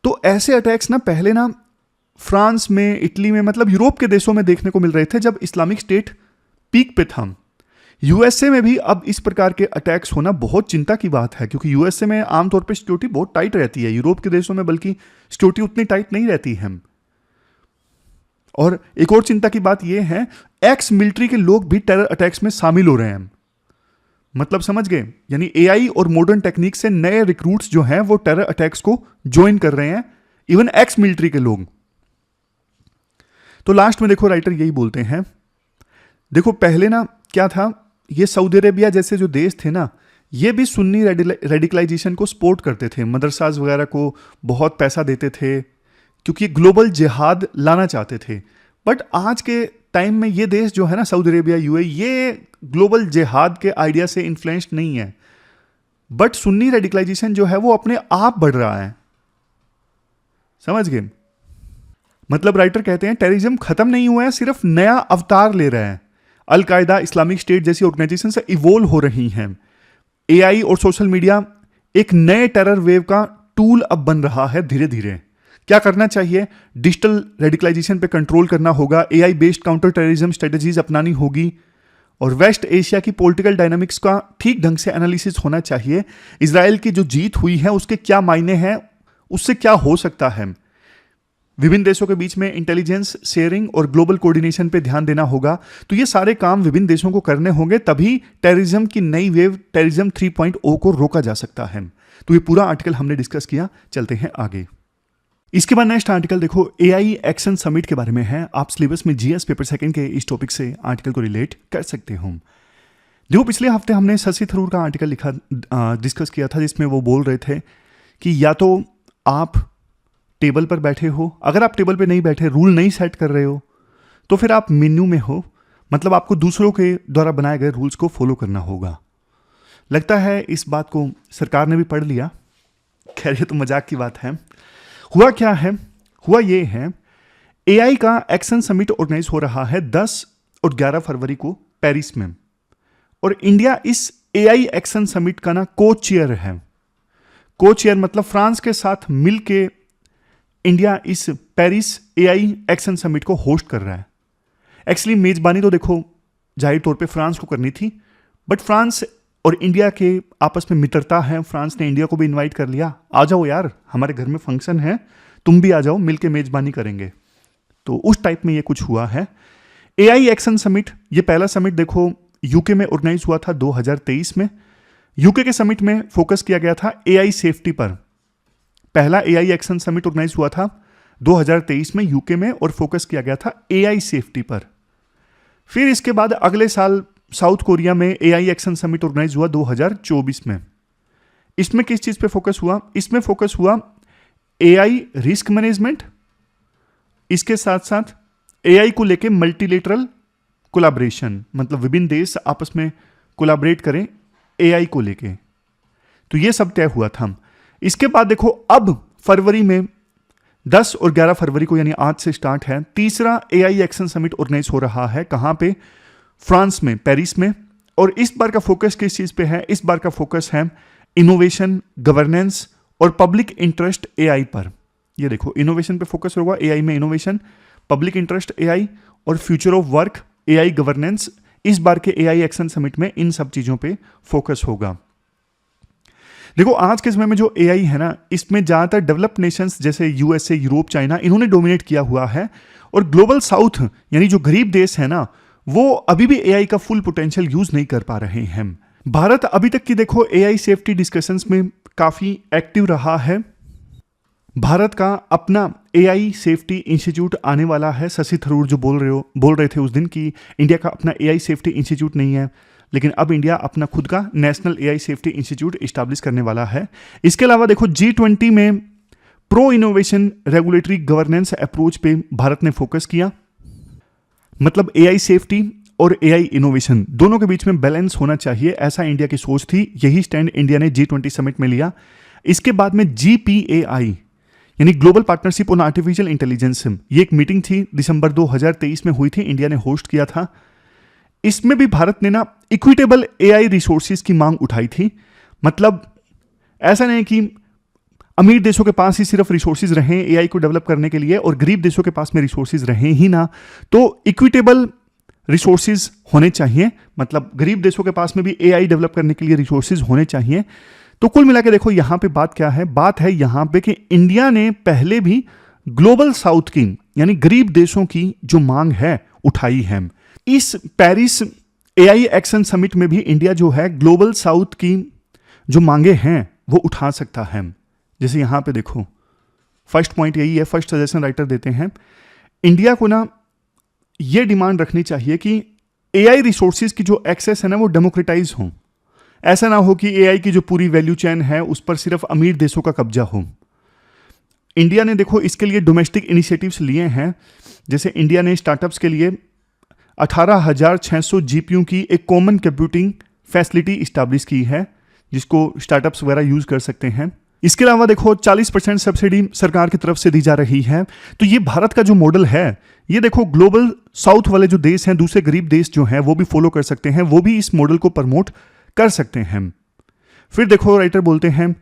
तो ऐसे अटैक्स ना पहले ना फ्रांस में, इटली में, मतलब यूरोप के देशों में देखने को मिल रहे थे जब इस्लामिक स्टेट पीक पे था। यूएसए में भी अब इस प्रकार के अटैक्स होना बहुत चिंता की बात है क्योंकि यूएसए में आमतौर पे सिक्योरिटी बहुत टाइट रहती है। यूरोप के देशों में बल्कि सिक्योरिटी उतनी टाइट नहीं रहती है। और एक और चिंता की बात यह है एक्स मिलिट्री के लोग भी टेरर अटैक्स में शामिल हो रहे हैं। मतलब समझ गए, यानी एआई और मॉडर्न टेक्निक से नए रिक्रूट्स जो हैं वो टेरर अटैक्स को ज्वाइन कर रहे हैं, इवन एक्स मिलिट्री के लोग। तो लास्ट में देखो राइटर यही बोलते हैं, देखो पहले ना क्या था, ये सऊदी अरेबिया जैसे जो देश थे ना ये भी सुन्नी रेडिकलाइजेशन को सपोर्ट करते थे, मदरसाज वगैरह को बहुत पैसा देते थे क्योंकि ग्लोबल जिहाद लाना चाहते थे। बट आज के टाइम में ये देश जो है ना सऊदी अरेबिया, यूएई, ये ग्लोबल जिहाद के आइडिया से इन्फ्लुएंस्ड नहीं है। बट सुन्नी रेडिकलाइजेशन जो है वो अपने आप बढ़ रहा है, समझ गए। मतलब राइटर कहते हैं टेररिज्म खत्म नहीं हुआ है, सिर्फ नया अवतार ले रहा है। अल-कायदा, इस्लामिक स्टेट जैसी ऑर्गेनाइजेशन से इवोल्व हो रही हैं। एआई और सोशल मीडिया एक नए टेरर वेव का टूल अब बन रहा है धीरे धीरे। क्या करना चाहिए, डिजिटल रेडिकलाइजेशन पे कंट्रोल करना होगा, AI based counter terrorism strategies अपनानी होगी और वेस्ट एशिया की पॉलिटिकल डायनामिक्स का ठीक ढंग से एनालिसिस होना चाहिए। इजराइल की जो जीत हुई है उसके क्या मायने हैं, उससे क्या हो सकता है, विभिन्न देशों के बीच में इंटेलिजेंस शेयरिंग और ग्लोबल कोऑर्डिनेशन पे ध्यान देना होगा। तो ये सारे काम विभिन्न देशों को करने होंगे, तभी टेररिज्म की नई वेव टेररिज्म 3.0 को रोका जा सकता है। तो ये पूरा आर्टिकल हमने डिस्कस किया। चलते हैं आगे। इसके बाद नेक्स्ट आर्टिकल देखो एआई एक्शन समिट के बारे में है। आप सिलेबस में जीएस पेपर सेकंड के इस टॉपिक से आर्टिकल को रिलेट कर सकते हो। देखो पिछले हफ्ते हमने शशि थरूर का आर्टिकल डिस्कस किया था, जिसमें वो बोल रहे थे कि या तो आप टेबल पर बैठे हो, अगर आप टेबल पे नहीं बैठे, रूल नहीं सेट कर रहे हो, तो फिर आप मेन्यू में हो, मतलब आपको दूसरों के द्वारा बनाए गए रूल्स को फॉलो करना होगा। लगता है इस बात को सरकार ने भी पढ़ लिया। खैर ये तो मजाक की बात है। हुआ क्या है, हुआ ये है एआई का एक्शन समिट ऑर्गेनाइज हो रहा है 10 और 11 फरवरी को पेरिस में, और इंडिया इस एआई एक्शन समिट का ना को चेयर है। को चेयर मतलब फ्रांस के साथ मिलके इंडिया इस पेरिस एआई एक्शन समिट को होस्ट कर रहा है। एक्चुअली मेजबानी तो देखो जाहिर तौर पे फ्रांस को करनी थी, बट फ्रांस और इंडिया के आपस में मित्रता है। फ्रांस ने इंडिया को भी इनवाइट कर लिया, आ जाओ यार हमारे घर में फंक्शन है, तुम भी आ जाओ, मिलके मेजबानी करेंगे। तो उस टाइप में ये कुछ हुआ है। एआई एक्शन समिट, ये पहला समिट देखो यूके में ऑर्गेनाइज हुआ था 2023 में। यूके के समिट में फोकस किया गया था एआई सेफ्टी पर। पहला एआई एक्शन समिट ऑर्गेनाइज हुआ था 2023 में यूके में, और फोकस किया गया था एआई सेफ्टी पर। फिर इसके बाद अगले साल साउथ कोरिया में एआई एक्शन समिट ऑर्गेनाइज हुआ 2024 में। इसमें किस चीज पे फोकस हुआ? इसमें फोकस हुआ एआई रिस्क मैनेजमेंट, इसके साथ साथ एआई को लेके मल्टीलेटरल कोलैबोरेशन, मतलब विभिन्न देश आपस में कोलैबोरेट करें एआई को लेके। तो ये सब तय हुआ था। इसके बाद देखो अब फरवरी में 10 और 11 फरवरी को, यानी आज से स्टार्ट है, तीसरा एआई एक्शन समिट ऑर्गेनाइज हो रहा है। कहां पे? फ्रांस में, पेरिस में। और इस बार का फोकस किस चीज पे है? इस बार का फोकस है इनोवेशन, गवर्नेंस और पब्लिक इंटरेस्ट एआई पर। ये देखो इनोवेशन पे फोकस होगा, एआई में इनोवेशन, पब्लिक इंटरेस्ट एआई और future of work, AI governance. इस बार के एआई एक्शन समिट में इन सब चीजों पे फोकस होगा। देखो आज के समय में जो एआई है ना, इसमें ज्यादातर डेवलप्ड नेशंस जैसे यूएसए, यूरोप, चाइना, इन्होंने डोमिनेट किया हुआ है। और ग्लोबल साउथ यानी जो गरीब देश है ना, वो अभी भी एआई का फुल पोटेंशियल यूज नहीं कर पा रहे हैं। भारत अभी तक की देखो एआई सेफ्टी डिस्कशंस में काफी एक्टिव रहा है। भारत का अपना एआई सेफ्टी इंस्टीट्यूट आने वाला है। शशि थरूर जो बोल रहे थे उस दिन कि इंडिया का अपना एआई सेफ्टी इंस्टीट्यूट नहीं है, लेकिन अब इंडिया अपना खुद का national AI safety institute establish करने वाला है। इसके अलावा देखो G20 में pro innovation regulatory governance approach पे भारत ने फोकस किया। मतलब एआई सेफ्टी और एआई इनोवेशन दोनों के बीच में बैलेंस होना चाहिए, ऐसा इंडिया की सोच थी। यही स्टैंड इंडिया ने G20 समिट में लिया। इसके बाद में GPAI यानी global partnership on artificial intelligence, ये एक मीटिंग थी, दिसंबर 2023 में हुई थी, इंडिया ने होस्ट किया था। इसमें भी भारत ने ना इक्विटेबल एआई रिसोर्सेज की मांग उठाई थी। मतलब ऐसा नहीं कि अमीर देशों के पास ही सिर्फ रिसोर्सेज रहे एआई को डेवलप करने के लिए और गरीब देशों के पास में रिसोर्सेज रहे ही ना, तो इक्विटेबल रिसोर्सेज होने चाहिए। मतलब गरीब देशों के पास में भी एआई डेवलप करने के लिए रिसोर्सेज होने चाहिए। तो कुल मिला के देखो यहां पे बात क्या है? बात है यहां पे कि इंडिया ने पहले भी ग्लोबल साउथ की यानी गरीब देशों की जो मांग है उठाई है। इस पेरिस एआई एक्शन समिट में भी इंडिया जो है ग्लोबल साउथ की जो मांगे हैं वो उठा सकता है। जैसे यहां पे देखो फर्स्ट पॉइंट यही है, फर्स्ट सजेशन राइटर देते हैं इंडिया को ना ये डिमांड रखनी चाहिए कि एआई रिसोर्सेज की जो एक्सेस है ना वो डेमोक्रेटाइज हो। ऐसा ना हो कि एआई की जो पूरी वैल्यू चेन है उस पर सिर्फ अमीर देशों का कब्जा हो। इंडिया ने देखो इसके लिए डोमेस्टिक इनिशिएटिव्स लिए हैं। जैसे इंडिया ने स्टार्टअप्स के लिए 18,600 जीपीयू की एक कॉमन कंप्यूटिंग फैसिलिटी इस्टेब्लिश की है, जिसको स्टार्टअप्स वगैरह यूज कर सकते हैं। इसके अलावा देखो 40% सब्सिडी सरकार की तरफ से दी जा रही है। तो ये भारत का जो मॉडल है, ये देखो ग्लोबल साउथ वाले जो देश हैं, दूसरे गरीब देश जो हैं, वो भी फॉलो कर सकते हैं, वो भी इस मॉडल को प्रमोट कर सकते हैं। फिर देखो राइटर बोलते हैं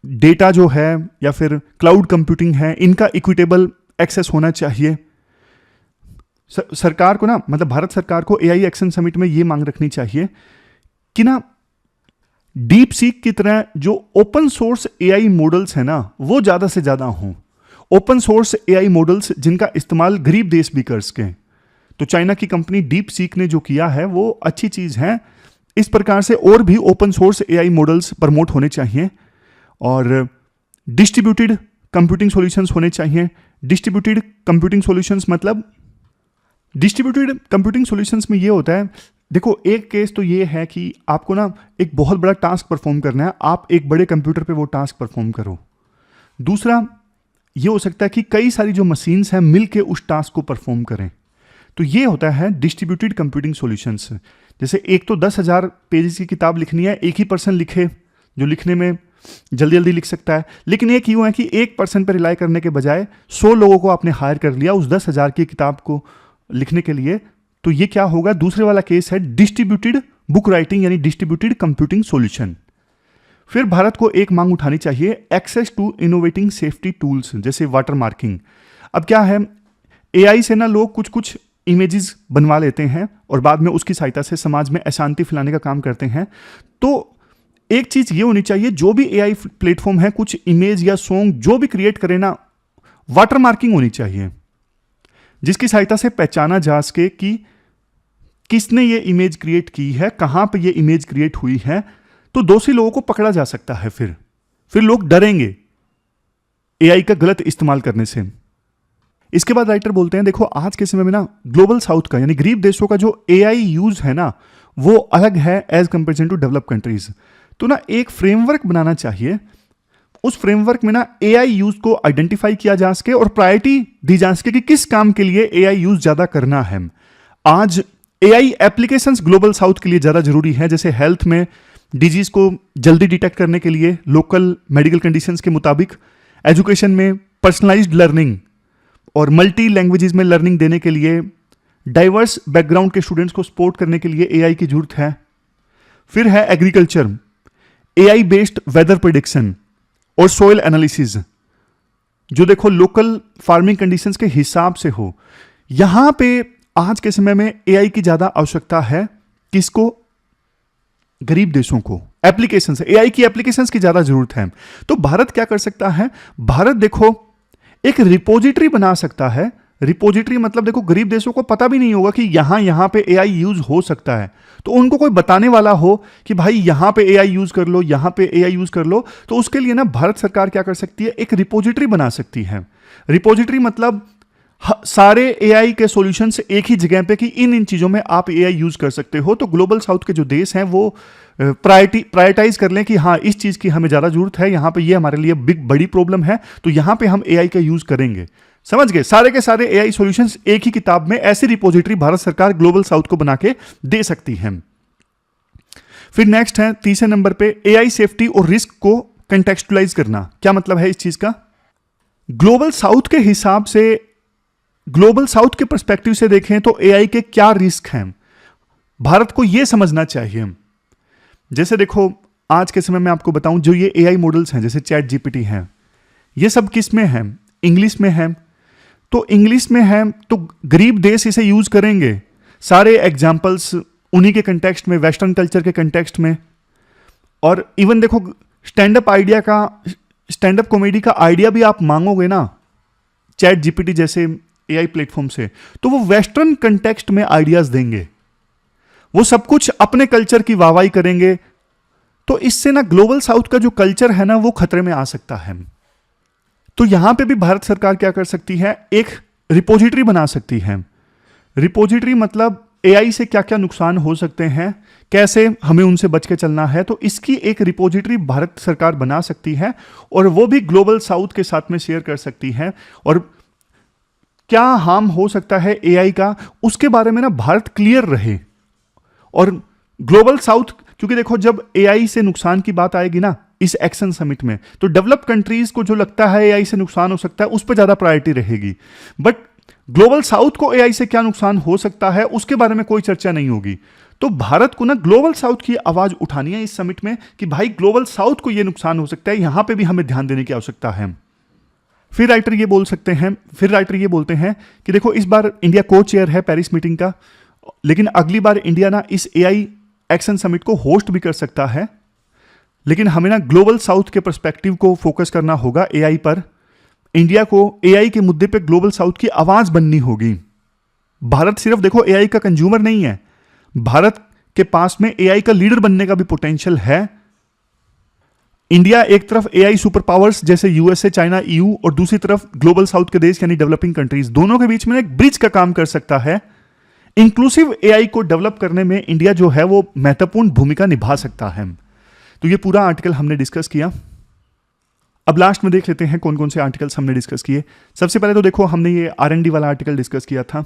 डेटा जो है या फिर क्लाउड कंप्यूटिंग है, इनका इक्विटेबल एक्सेस होना चाहिए। सरकार को ना, मतलब भारत सरकार को एआई एक्शन समिट में ये मांग रखनी चाहिए कि ना डीप सीक की तरह जो ओपन सोर्स एआई मॉडल्स है ना वो ज्यादा से ज्यादा हों, ओपन सोर्स एआई मॉडल्स जिनका इस्तेमाल गरीब देश भी कर सकें। तो चाइना की कंपनी डीप सीक ने जो किया है वो अच्छी चीज है। इस प्रकार से और भी open source AI models promote होने चाहिए और डिस्ट्रीब्यूटेड कंप्यूटिंग सॉल्यूशंस होने चाहिए। डिस्ट्रीब्यूटेड कंप्यूटिंग सॉल्यूशंस मतलब डिस्ट्रीब्यूटेड कंप्यूटिंग सॉल्यूशंस में ये होता है, देखो एक केस तो ये है कि आपको ना एक बहुत बड़ा टास्क परफॉर्म करना है, आप एक बड़े कंप्यूटर पे वो टास्क परफॉर्म करो। दूसरा ये हो सकता है कि कई सारी जो मशीन्स हैं मिल के उस टास्क को परफॉर्म करें, तो ये होता है डिस्ट्रीब्यूटेड कंप्यूटिंग सॉल्यूशंस। जैसे एक तो 10,000 पेजेस की किताब लिखनी है, एक ही पर्सन लिखे जो लिखने में जल्दी जल्दी लिख सकता है, लेकिन एक यूं है कि एक पर्सन पर रिलाई करने के बजाय 100 लोगों को आपने हायर कर लिया उस 10,000 की किताब को लिखने के लिए, तो ये क्या होगा, दूसरे वाला केस है डिस्ट्रीब्यूटेड बुक राइटिंग यानी डिस्ट्रीब्यूटेड कंप्यूटिंग सॉल्यूशन। फिर भारत को एक मांग उठानी चाहिए access to innovating safety tools जैसे वाटर मार्किंग। अब क्या है, एआई से ना लोग कुछ कुछ इमेजेस बनवा लेते हैं और बाद में उसकी सहायता से समाज में अशांति फैलाने का काम करते हैं। तो एक चीज ये होनी चाहिए, जो भी एआई प्लेटफॉर्म है कुछ इमेज या सॉन्ग जो भी क्रिएट करे ना, वाटर मार्किंग होनी चाहिए जिसकी सहायता से पहचाना जा सके कि किसने ये इमेज क्रिएट की है, कहां पे ये इमेज क्रिएट हुई है, तो दोषी लोगों को पकड़ा जा सकता है। फिर लोग डरेंगे एआई का गलत इस्तेमाल करने से। इसके बाद राइटर बोलते हैं, देखो आज के समय में ना ग्लोबल साउथ का यानी गरीब देशों का जो एआई यूज है ना वो अलग है as comparison to develop countries. तो ना एक फ्रेमवर्क बनाना चाहिए, उस फ्रेमवर्क में ना एआई यूज को आइडेंटिफाई किया जा सके और प्रायोरिटी दी जा सके कि किस काम के लिए एआई यूज ज्यादा करना है। आज एआई एप्लीकेशंस ग्लोबल साउथ के लिए ज्यादा जरूरी है, जैसे हेल्थ में डिजीज को जल्दी डिटेक्ट करने के लिए लोकल मेडिकल कंडीशंस के मुताबिक, एजुकेशन में पर्सनलाइज्ड लर्निंग और मल्टी लैंग्वेजेस में लर्निंग देने के लिए, डाइवर्स बैकग्राउंड के स्टूडेंट्स को सपोर्ट करने के लिए एआई की जरूरत है। फिर है agriculture, AI based weather prediction और सोइल एनालिसिस जो देखो लोकल फार्मिंग कंडीशंस के हिसाब से हो। यहां पे आज के समय में एआई की ज्यादा आवश्यकता है, किसको, गरीब देशों को। एप्लीकेशंस, एआई की एप्लीकेशंस की ज्यादा जरूरत है। तो भारत क्या कर सकता है, भारत देखो एक रिपोजिटरी बना सकता है। रिपोजिटरी मतलब देखो गरीब देशों को पता भी नहीं होगा कि यहां पे एआई यूज हो सकता है, तो उनको कोई बताने वाला हो कि भाई यहां पे एआई यूज कर लो, यहां पे एआई यूज कर लो, तो उसके लिए ना भारत सरकार क्या कर सकती है, एक रिपोजिटरी बना सकती है। रिपोजिटरी मतलब सारे एआई के सॉल्यूशंस एक ही जगह पे कि इन चीजों में आप एआई यूज कर सकते हो। तो ग्लोबल साउथ के जो देश हैं वो प्रायोरिटाइज कर लें कि हाँ इस चीज की हमें ज्यादा जरूरत है, यहां पे ये हमारे लिए बड़ी प्रॉब्लम है, तो यहां पे हम एआई का यूज करेंगे। समझ गए, सारे के सारे एआई सॉल्यूशंस एक ही किताब में, ऐसी रिपोजिटरी भारत सरकार ग्लोबल साउथ को बना के दे सकती है। फिर नेक्स्ट है तीसरे नंबर पे एआई सेफ्टी और रिस्क को कंटेक्सचुअलाइज करना। क्या मतलब है इस चीज का, ग्लोबल साउथ के हिसाब से, ग्लोबल साउथ के पर्सपेक्टिव से देखें तो एआई के क्या रिस्क हैं, भारत को यह समझना चाहिए। जैसे देखो आज के समय में आपको बताऊं, जो ये एआई मॉडल्स हैं जैसे चैट जीपीटी हैं, ये सब किस में है, इंग्लिश में है। तो इंग्लिश में है तो गरीब देश इसे यूज करेंगे, सारे एग्जाम्पल्स उन्हीं के कंटेक्स्ट में, वेस्टर्न कल्चर के कंटेक्स्ट में। और इवन देखो स्टैंड अप कॉमेडी का आइडिया भी आप मांगोगे ना चैट जीपीटी जैसे एआई प्लेटफॉर्म से, तो वो वेस्टर्न कंटेक्स्ट में आइडियाज देंगे, वो सब कुछ अपने कल्चर की वाहवाही करेंगे। तो इससे ना ग्लोबल साउथ का जो कल्चर है ना वो खतरे में आ सकता है। तो यहां पे भी भारत सरकार क्या कर सकती है, एक रिपोजिटरी बना सकती है। रिपोजिटरी मतलब एआई से क्या क्या नुकसान हो सकते हैं, कैसे हमें उनसे बच के चलना है, तो इसकी एक रिपोजिटरी भारत सरकार बना सकती है और वो भी ग्लोबल साउथ के साथ में शेयर कर सकती है। और क्या हार्म हो सकता है एआई का, उसके बारे में ना भारत क्लियर रहे। और ग्लोबल साउथ, क्योंकि देखो जब एआई से नुकसान की बात आएगी ना इस एक्शन समिट में, तो डेवलप कंट्रीज को जो लगता है एआई से नुकसान हो सकता है उस पर ज्यादा प्रायोरिटी रहेगी, बट ग्लोबल साउथ को एआई से क्या नुकसान हो सकता है उसके बारे में कोई चर्चा नहीं होगी। तो भारत को ना ग्लोबल साउथ की आवाज उठानी है इस समिट में कि भाई ग्लोबल साउथ को यह नुकसान हो सकता है, यहां पे भी हमें ध्यान देने की आवश्यकता है। फिर राइटर ये बोलते हैं कि देखो इस बार इंडिया को चेयर है पेरिस मीटिंग का, लेकिन अगली बार इंडिया ना इस एआई एक्शन समिट को होस्ट भी कर सकता है। लेकिन हमें ना ग्लोबल साउथ के पर्सपेक्टिव को फोकस करना होगा एआई पर। इंडिया को एआई के मुद्दे पे ग्लोबल साउथ की आवाज बननी होगी। भारत सिर्फ देखो एआई का कंज्यूमर नहीं है, भारत के पास में एआई का लीडर बनने का भी पोटेंशियल है। इंडिया एक तरफ एआई सुपर पावर्स जैसे यूएसए, चाइना, ईयू और दूसरी तरफ ग्लोबल साउथ के देश यानी डेवलपिंग कंट्रीज, दोनों के बीच में एक ब्रिज का काम कर सकता है। इंक्लूसिव एआई को डेवलप करने में इंडिया जो है वो महत्वपूर्ण भूमिका निभा सकता है। तो ये पूरा आर्टिकल हमने डिस्कस किया। अब लास्ट में देख लेते हैं कौन कौन से आर्टिकल्स हमने डिस्कस किए। सबसे पहले तो देखो हमने ये आरएनडी वाला आर्टिकल डिस्कस किया था।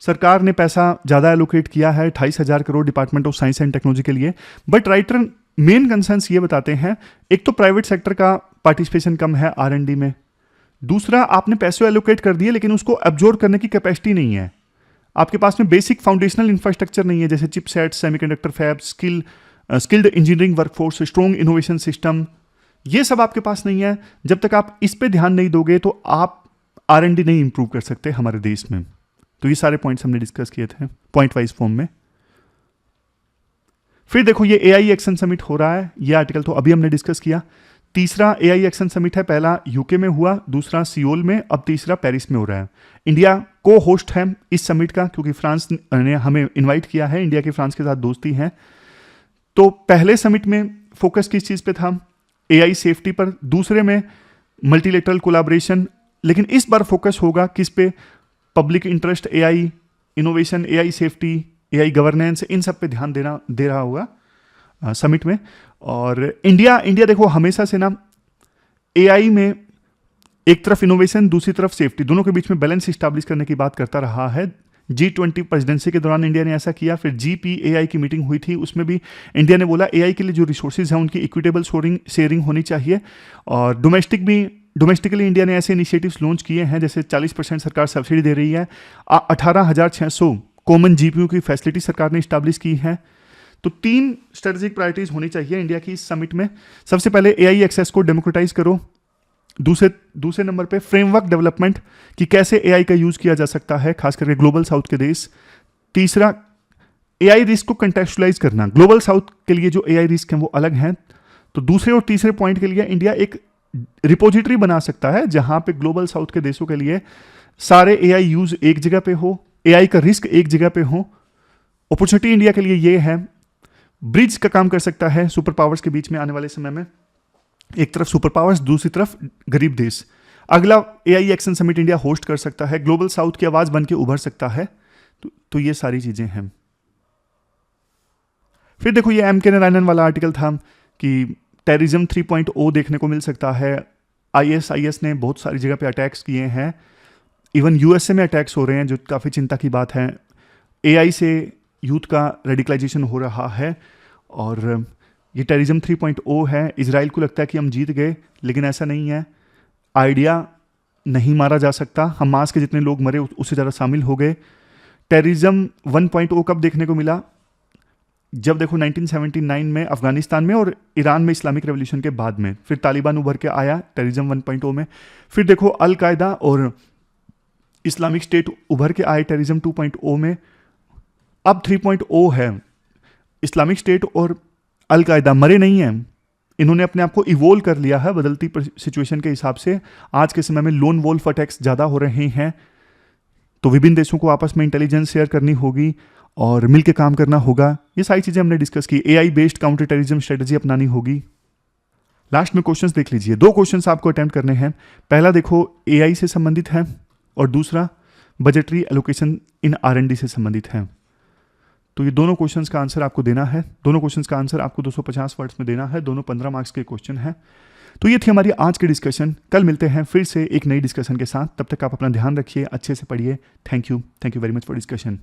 सरकार ने पैसा ज़्यादा एलोकेट किया है 28,000 crore department of science and technology के लिए, बट राइटर मेन कंसर्न्स ये बताते हैं, एक तो प्राइवेट सेक्टर का पार्टिसिपेशन कम है आरएनडी में, दूसरा आपने पैसे एलोकेट कर दिए लेकिन उसको एब्जॉर्ब करने की कैपेसिटी नहीं है, आपके पास में बेसिक फाउंडेशनल इंफ्रास्ट्रक्चर नहीं है जैसे chipset, semiconductor fab, skilled engineering workforce, strong innovation system, ये सब आपके पास नहीं है। जब तक आप इस पे ध्यान नहीं दोगे तो आप आरएनडी नहीं इंप्रूव कर सकते हमारे देश में। तो ये सारे पॉइंट्स हमने डिस्कस किए थे पॉइंट वाइज फॉर्म में। फिर देखो ये एआई एक्शन समिट हो रहा है, ये आर्टिकल तो अभी हमने डिस्कस किया। तीसरा एआई एक्शन समिट है, पहला यूके में हुआ, दूसरा सियोल में, अब तीसरा पेरिस में हो रहा है। इंडिया को होस्ट है इस समिट का क्योंकि फ्रांस ने हमें इनवाइट किया है, इंडिया की फ्रांस के साथ दोस्ती है। तो पहले समिट में फोकस किस चीज़ पे था? एआई सेफ्टी पर, दूसरे में मल्टीलेटरल कोलैबोरेशन, लेकिन इस बार फोकस होगा किस पे? Public interest, AI innovation, AI safety, AI governance, इन सब पे ध्यान दे रहा होगा समिट में। और इंडिया देखो हमेशा से ना एआई में एक तरफ इनोवेशन दूसरी तरफ सेफ्टी, दोनों के बीच में बैलेंस स्टैब्लिश करने की बात करता रहा है। G20 प्रेसिडेंसी के दौरान इंडिया ने ऐसा किया। फिर GPAI की मीटिंग हुई थी, उसमें भी इंडिया ने बोला एआई के लिए जो रिसोर्सेज हैं उनकी इक्विटेबल शेयरिंग होनी चाहिए। और डोमेस्टिकली इंडिया ने ऐसे इनिशिएटिव्स लॉन्च किए हैं जैसे 40% सरकार सब्सिडी दे रही है, 18,600 कॉमन जीपीयू की फैसिलिटी सरकार ने इस्टेब्लिश की है। तो 3 स्ट्रेटेजिक प्रायोरिटीज होनी चाहिए इंडिया की इस समिट में। सबसे पहले एआई एक्सेस को डेमोक्रेटाइज करो, दूसरे नंबर पे फ्रेमवर्क डेवलपमेंट कि कैसे एआई का यूज किया जा सकता है खास करके ग्लोबल साउथ के देश। तीसरा एआई रिस्क को कंटेक्चुअलाइज करना, ग्लोबल साउथ के लिए जो एआई रिस्क हैं वो अलग हैं। तो दूसरे और तीसरे पॉइंट के लिए इंडिया एक रिपोजिटरी बना सकता है जहां पे ग्लोबल साउथ के देशों के लिए सारे एआई यूज एक जगह पे हो, एआई का रिस्क एक जगह पे हो। अपॉर्चुनिटी इंडिया के लिए ये है, ब्रिज का काम कर सकता है सुपर पावर्स के बीच में आने वाले समय में, एक तरफ सुपर पावर्स दूसरी तरफ गरीब देश। अगला AI action summit India host कर सकता है, ग्लोबल साउथ की आवाज बन के उभर सकता है। तो ये सारी चीजें हैं। फिर देखो ये एम के नारायणन वाला आर्टिकल था कि टेररिज्म 3.0 देखने को मिल सकता है। आईएस ने बहुत सारी जगह पे अटैक्स किए हैं, इवन यूएसए में अटैक्स हो रहे हैं जो काफ़ी चिंता की बात है। एआई से यूथ का रेडिकलाइजेशन हो रहा है और ये टेररिज्म 3.0 है। इजराइल को लगता है कि हम जीत गए, लेकिन ऐसा नहीं है। आइडिया नहीं मारा जा सकता, हमास के जितने लोग मरे उससे ज़्यादा शामिल हो गए। टेररिज्म 1.0 कब देखने को मिला? जब देखो 1979 में अफगानिस्तान में और ईरान में इस्लामिक रेवोल्यूशन के बाद में, फिर तालिबान उभर के आया टेररिज्म 1.0 में। फिर देखो अल कायदा और इस्लामिक स्टेट उभर के आए टेररिज्म 2.0 में। अब 3.0 है। इस्लामिक स्टेट और अल कायदा मरे नहीं हैं, इन्होंने अपने आप को इवोल्व कर लिया है बदलती सिचुएशन के हिसाब से। आज के समय में लोन वोल्फ अटैक्स ज़्यादा हो रहे हैं, तो विभिन्न देशों को आपस में इंटेलिजेंस शेयर करनी होगी और मिलकर काम करना होगा। ये सारी चीज़ें हमने डिस्कस की। AI based counter terrorism strategy अपनानी होगी। लास्ट में क्वेश्चंस देख लीजिए, 2 क्वेश्चंस आपको अटेम्प्ट करने हैं। पहला देखो एआई से संबंधित है और दूसरा बजटरी एलोकेशन इन आरएनडी से संबंधित है। तो ये दोनों क्वेश्चंस का आंसर आपको देना है। दोनों क्वेश्चंस का आंसर आपको 250 वर्ड्स में देना है। दोनों 15 मार्क्स के क्वेश्चन हैं। तो ये थी हमारी आज की डिस्कशन। कल मिलते हैं फिर से एक नई डिस्कशन के साथ। तब तक आप अपना ध्यान रखिए, अच्छे से पढ़िए। Thank you very much for discussion.